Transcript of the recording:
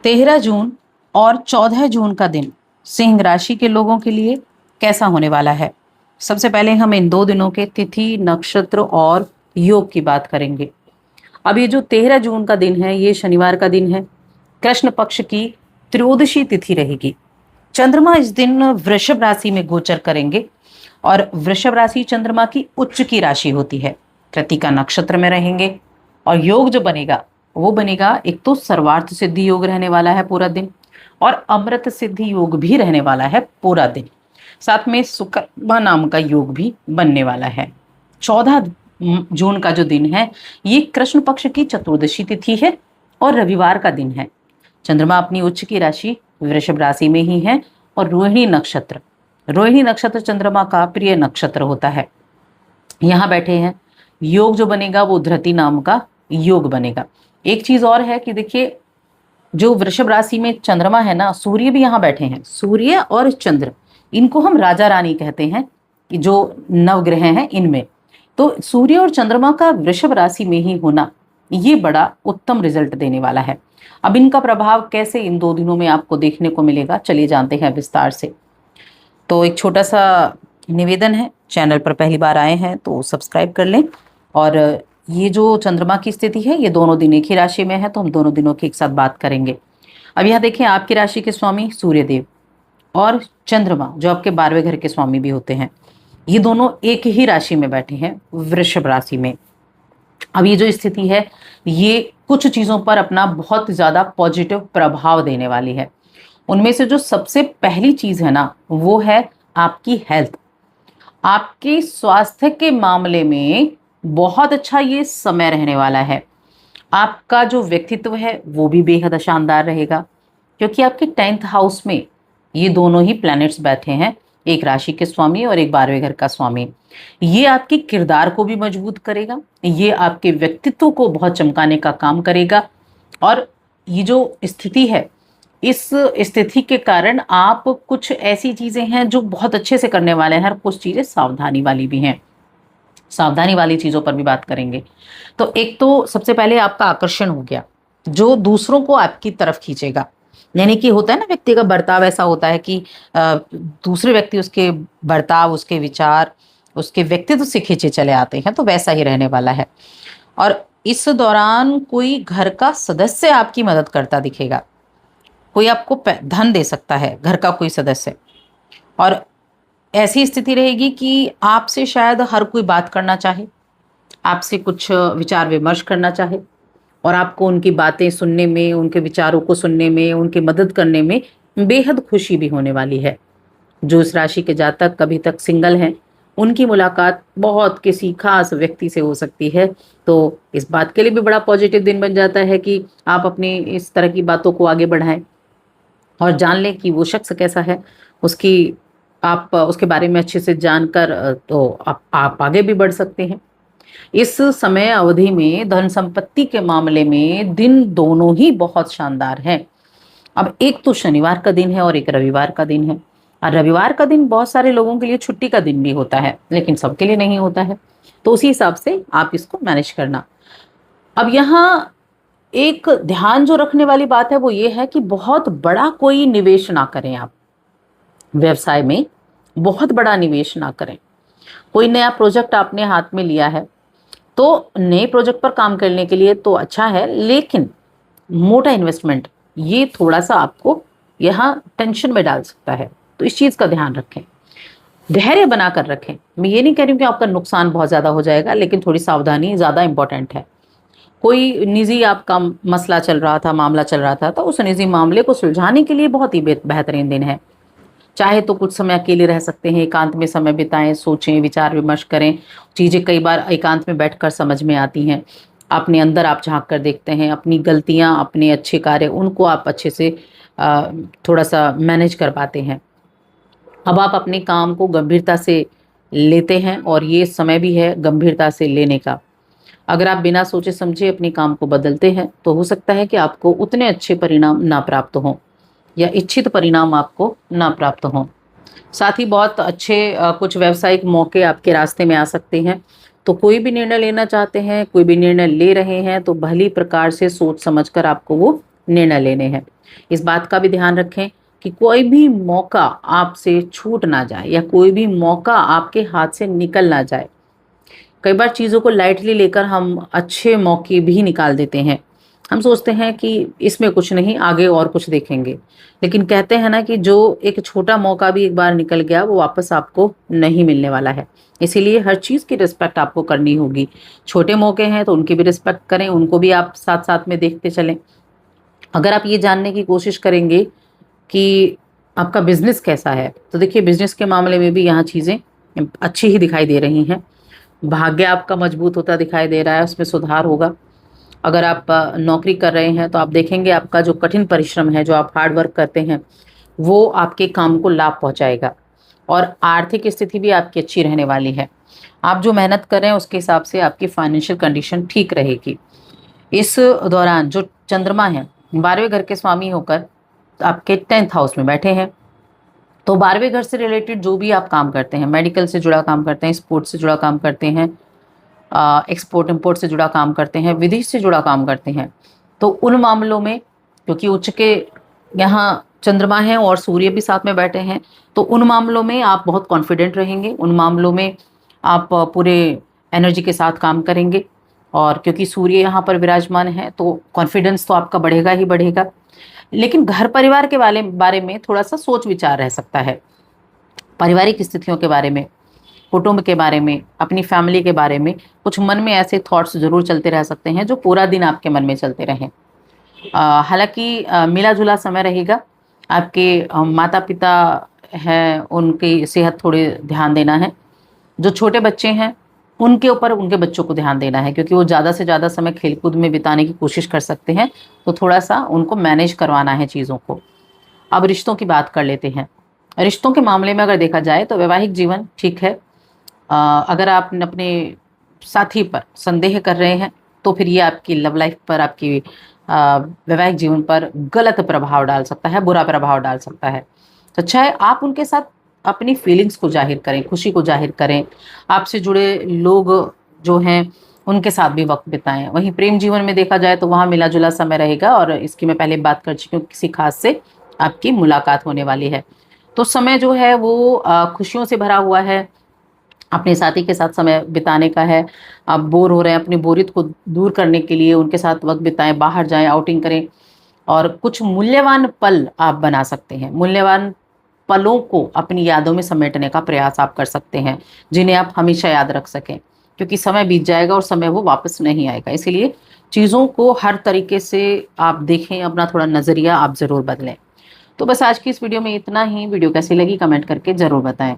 13 जून और 14 जून का दिन सिंह राशि के लोगों के लिए कैसा होने वाला है। सबसे पहले हम इन 2 दिनों के तिथि, नक्षत्र और योग की बात करेंगे। अब ये जो 13 जून का दिन है, ये शनिवार का दिन है। कृष्ण पक्ष की त्रयोदशी तिथि रहेगी। चंद्रमा इस दिन वृषभ राशि में गोचर करेंगे और वृषभ राशि चंद्रमा की उच्च की राशि होती है। कृतिका नक्षत्र में रहेंगे और योग जो बनेगा वो बनेगा, एक तो सर्वार्थ सिद्धि योग रहने वाला है पूरा दिन, और अमृत सिद्धि योग भी रहने वाला है पूरा दिन। साथ में सुकर्मा नाम का योग भी बनने वाला है। 14 जून का जो दिन है, ये कृष्ण पक्ष की चतुर्दशी तिथि है और रविवार का दिन है। चंद्रमा अपनी उच्च की राशि वृषभ राशि में ही है और रोहिणी नक्षत्र चंद्रमा का प्रिय नक्षत्र होता है। यहाँ बैठे हैं। योग जो बनेगा वो धृति नाम का योग बनेगा। एक चीज और है कि देखिए, जो वृषभ राशि में चंद्रमा है ना, सूर्य भी यहाँ बैठे हैं। सूर्य और चंद्र, इनको हम राजा रानी कहते हैं कि जो नवग्रह हैं इनमें। तो सूर्य और चंद्रमा का वृषभ राशि में ही होना, ये बड़ा उत्तम रिजल्ट देने वाला है। अब इनका प्रभाव कैसे इन 2 दिनों में आपको देखने को मिलेगा, चलिए जानते हैं विस्तार से। तो एक छोटा सा निवेदन है, चैनल पर पहली बार आए हैं तो सब्सक्राइब कर लें। और ये जो चंद्रमा की स्थिति है, ये दोनों दिन एक ही राशि में है, तो हम दोनों दिनों की एक साथ बात करेंगे। अब यहाँ देखें, आपकी राशि के स्वामी सूर्यदेव और चंद्रमा जो आपके 12वें घर के स्वामी भी होते हैं, ये दोनों एक ही राशि में बैठे हैं, वृषभ राशि में। अब ये जो स्थिति है, ये कुछ चीजों पर अपना बहुत ज्यादा पॉजिटिव प्रभाव देने वाली है। उनमें से जो सबसे पहली चीज है ना, वो है आपकी हेल्थ। आपके स्वास्थ्य के मामले में बहुत अच्छा ये समय रहने वाला है। आपका जो व्यक्तित्व है वो भी बेहद शानदार रहेगा, क्योंकि आपके 10th हाउस में ये दोनों ही प्लैनेट्स बैठे हैं, एक राशि के स्वामी और एक 12वें घर का स्वामी। ये आपके किरदार को भी मजबूत करेगा, ये आपके व्यक्तित्व को बहुत चमकाने का काम करेगा। और ये जो स्थिति है, इस स्थिति के कारण आप कुछ ऐसी चीजें हैं जो बहुत अच्छे से करने वाले हैं, और कुछ चीजें सावधानी वाली भी हैं। सावधानी वाली चीजों पर भी बात करेंगे। तो एक तो सबसे पहले आपका आकर्षण हो गया, जो दूसरों को आपकी तरफ खींचेगा। यानी कि होता है ना, व्यक्ति का बर्ताव ऐसा होता है कि दूसरे व्यक्ति उसके बर्ताव, उसके विचार, उसके व्यक्तित्व से खींचे चले आते हैं, तो वैसा ही रहने वाला है। और इस दौरान कोई घर का सदस्य आपकी मदद करता दिखेगा। कोई आपको धन दे सकता है, घर का कोई सदस्य। और ऐसी स्थिति रहेगी कि आपसे शायद हर कोई बात करना चाहे, आपसे कुछ विचार विमर्श करना चाहे, और आपको उनकी बातें सुनने में, उनके विचारों को सुनने में, उनकी मदद करने में बेहद खुशी भी होने वाली है। जो इस राशि के जातक कभी तक सिंगल हैं, उनकी मुलाकात बहुत किसी खास व्यक्ति से हो सकती है। तो इस बात के लिए भी बड़ा पॉजिटिव दिन बन जाता है कि आप अपनी इस तरह की बातों को आगे बढ़ाएं और जान लें कि वो शख्स कैसा है। आप उसके बारे में अच्छे से जानकर तो आप आगे भी बढ़ सकते हैं। इस समय अवधि में धन संपत्ति के मामले में दिन दोनों ही बहुत शानदार हैं। अब एक तो शनिवार का दिन है और एक रविवार का दिन है। और रविवार का दिन बहुत सारे लोगों के लिए छुट्टी का दिन भी होता है, लेकिन सबके लिए नहीं होता है। तो उसी हिसाब से आप इसको मैनेज करना। अब यहाँ एक ध्यान जो रखने वाली बात है वो ये है कि बहुत बड़ा कोई निवेश ना करें। आप व्यवसाय में बहुत बड़ा निवेश ना करें। कोई नया प्रोजेक्ट आपने हाथ में लिया है, तो नए प्रोजेक्ट पर काम करने के लिए तो अच्छा है, लेकिन मोटा इन्वेस्टमेंट ये थोड़ा सा आपको यहाँ टेंशन में डाल सकता है। तो इस चीज़ का ध्यान रखें, धैर्य बनाकर रखें। मैं ये नहीं कह रही हूँ कि आपका नुकसान बहुत ज़्यादा हो जाएगा, लेकिन थोड़ी सावधानी ज़्यादा इंपॉर्टेंट है। कोई निजी आपका मसला चल रहा था, मामला चल रहा था, तो उस निजी मामले को सुलझाने के लिए बहुत ही बेहतरीन दिन है। चाहे तो कुछ समय अकेले रह सकते हैं, एकांत में समय बिताएं, सोचें, विचार विमर्श करें। चीज़ें कई बार एकांत में बैठकर समझ में आती हैं। अपने अंदर आप झांक कर देखते हैं, अपनी गलतियां, अपने अच्छे कार्य, उनको आप अच्छे से थोड़ा सा मैनेज कर पाते हैं। अब आप अपने काम को गंभीरता से लेते हैं और ये समय भी है गंभीरता से लेने का। अगर आप बिना सोचे समझे अपने काम को बदलते हैं, तो हो सकता है कि आपको उतने अच्छे परिणाम ना प्राप्त हों या इच्छित परिणाम आपको ना प्राप्त हों। साथ ही बहुत अच्छे कुछ व्यावसायिक मौके आपके रास्ते में आ सकते हैं। तो कोई भी निर्णय लेना चाहते हैं, कोई भी निर्णय ले रहे हैं, तो भली प्रकार से सोच समझकर आपको वो निर्णय लेने हैं। इस बात का भी ध्यान रखें कि कोई भी मौका आपसे छूट ना जाए या कोई भी मौका आपके हाथ से निकल ना जाए। कई बार चीज़ों को लाइटली लेकर हम अच्छे मौके भी निकाल देते हैं। हम सोचते हैं कि इसमें कुछ नहीं, आगे और कुछ देखेंगे। लेकिन कहते हैं ना कि जो एक छोटा मौका भी एक बार निकल गया वो वापस आपको नहीं मिलने वाला है। इसीलिए हर चीज़ की रिस्पेक्ट आपको करनी होगी। छोटे मौके हैं तो उनकी भी रिस्पेक्ट करें, उनको भी आप साथ-साथ में देखते चलें। अगर आप ये जानने की कोशिश करेंगे कि आपका बिज़नेस कैसा है, तो देखिए बिज़नेस के मामले में भी यहाँ चीज़ें अच्छी ही दिखाई दे रही हैं। भाग्य आपका मजबूत होता दिखाई दे रहा है, उसमें सुधार होगा। अगर आप नौकरी कर रहे हैं तो आप देखेंगे आपका जो कठिन परिश्रम है, जो आप हार्ड वर्क करते हैं, वो आपके काम को लाभ पहुँचाएगा और आर्थिक स्थिति भी आपकी अच्छी रहने वाली है। आप जो मेहनत कर रहे हैं उसके हिसाब से आपकी फाइनेंशियल कंडीशन ठीक रहेगी। इस दौरान जो चंद्रमा है 12वें घर के स्वामी होकर आपके 10th हाउस में बैठे हैं, तो 12वें घर से रिलेटेड जो भी आप काम करते हैं, मेडिकल से जुड़ा काम करते हैं, स्पोर्ट्स से जुड़ा काम करते हैं, एक्सपोर्ट इंपोर्ट से जुड़ा काम करते हैं, विदेश से जुड़ा काम करते हैं, तो उन मामलों में क्योंकि उच्च के यहाँ चंद्रमा है और सूर्य भी साथ में बैठे हैं, तो उन मामलों में आप बहुत कॉन्फिडेंट रहेंगे। उन मामलों में आप पूरे एनर्जी के साथ काम करेंगे और क्योंकि सूर्य यहाँ पर विराजमान है तो कॉन्फिडेंस तो आपका बढ़ेगा ही बढ़ेगा। लेकिन घर परिवार के बारे में थोड़ा सा सोच विचार रह सकता है। पारिवारिक स्थितियों के बारे में, कुटुंब के बारे में, अपनी फैमिली के बारे में कुछ मन में ऐसे थॉट्स ज़रूर चलते रह सकते हैं जो पूरा दिन आपके मन में चलते रहें। हालाँकि मिला-जुला समय रहेगा। आपके माता-पिता हैं, उनकी सेहत थोड़ी ध्यान देना है। जो छोटे बच्चे हैं, उनके ऊपर उनके बच्चों को ध्यान देना है क्योंकि वो ज़्यादा से ज़्यादा समय खेल-कूद में बिताने की कोशिश कर सकते हैं, तो थोड़ा-सा उनको मैनेज करवाना है चीज़ों को। अब रिश्तों की बात कर लेते हैं। रिश्तों के मामले में अगर देखा जाए तो वैवाहिक जीवन ठीक है। अगर आप अपने साथी पर संदेह कर रहे हैं तो फिर ये आपकी लव लाइफ पर, आपकी वैवाहिक जीवन पर गलत प्रभाव डाल सकता है, बुरा प्रभाव डाल सकता है। तो अच्छा है आप उनके साथ अपनी फीलिंग्स को ज़ाहिर करें, खुशी को ज़ाहिर करें। आपसे जुड़े लोग जो हैं उनके साथ भी वक़्त बिताएँ। वहीं प्रेम जीवन में देखा जाए तो वहाँ मिला-जुला समय रहेगा और इसकी मैं पहले बात कर चुकी हूँ, किसी ख़ास से आपकी मुलाकात होने वाली है। तो समय जो है वो खुशियों से भरा हुआ है। अपने साथी के साथ समय बिताने का है। आप बोर हो रहे हैं, अपनी बोरियत को दूर करने के लिए उनके साथ वक़्त बिताएँ, बाहर जाएँ, आउटिंग करें और कुछ मूल्यवान पल आप बना सकते हैं। मूल्यवान पलों को अपनी यादों में समेटने का प्रयास आप कर सकते हैं, जिन्हें आप हमेशा याद रख सकें। क्योंकि समय बीत जाएगा और समय वो वापस नहीं आएगा। इसीलिए चीज़ों को हर तरीके से आप देखें, अपना थोड़ा नज़रिया आप ज़रूर बदलें। तो बस आज की इस वीडियो में इतना ही। वीडियो कैसी लगी कमेंट करके ज़रूर बताएँ।